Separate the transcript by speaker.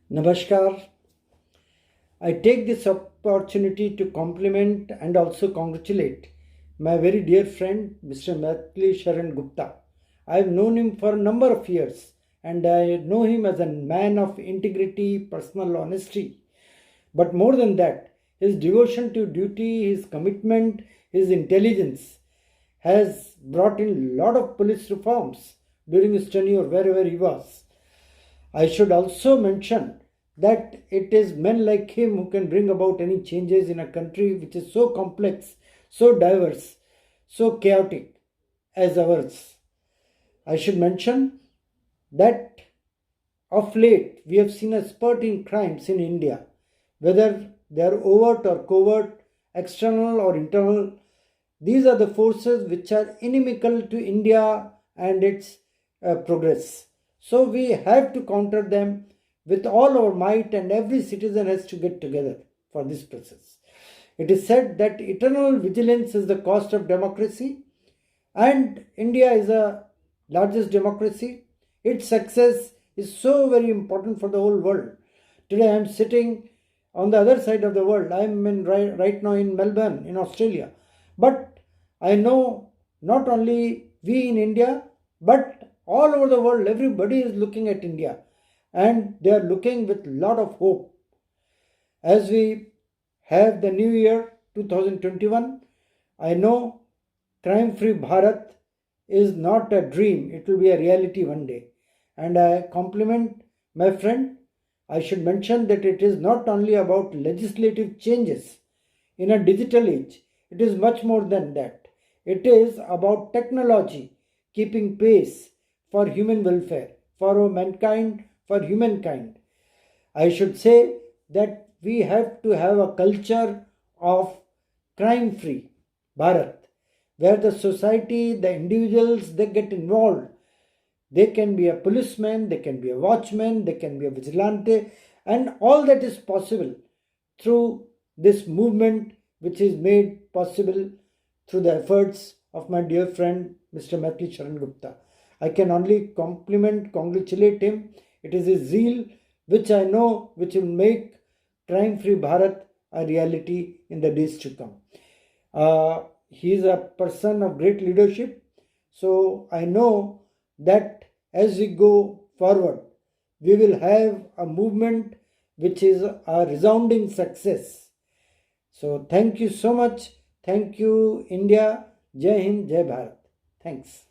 Speaker 1: Namaskar. I take this opportunity to compliment and also congratulate my very dear friend Mr. Maithili Sharan Gupta. I have known him for a number of years and I know him as a man of integrity, personal honesty. But more than that, his devotion to duty, his commitment, his intelligence has brought in a lot of police reforms during his tenure wherever he was. I should also mention that it is men like him who can bring about any changes in a country which is so complex, so diverse, so chaotic as ours. I should mention that of late we have seen a spurt in crimes in India, whether they are overt or covert, external or internal. These are the forces which are inimical to India and its progress. So we have to counter them with all our might, and every citizen has to get together for this process. It is said that eternal vigilance is the cost of democracy, and India is the largest democracy. Its success is so very important for the whole world. Today I am sitting on the other side of the world. I am right now in Melbourne, in Australia. But I know not only we in India, but all over the world, everybody is looking at India and they are looking with a lot of hope. As we have the new year 2021, I know Crime Free Bharat is not a dream, it will be a reality one day. And I compliment my friend. I should mention that it is not only about legislative changes in a digital age, it is much more than that. It is about technology keeping pace for human welfare, for mankind, for humankind. I should say that we have to have a culture of crime free Bharat, where the society, the individuals, they get involved. They can be a policeman, they can be a watchman, they can be a vigilante, and all that is possible through this movement which is made possible through the efforts of my dear friend Mr. Maithili Sharan Gupta. I can only congratulate him. It is his zeal which I know which will make Crime Free Bharat a reality in the days to come. He is a person of great leadership. So I know that as we go forward, we will have a movement which is a resounding success. So thank you so much. Thank you, India. Jai Hind, Jai Bharat. Thanks.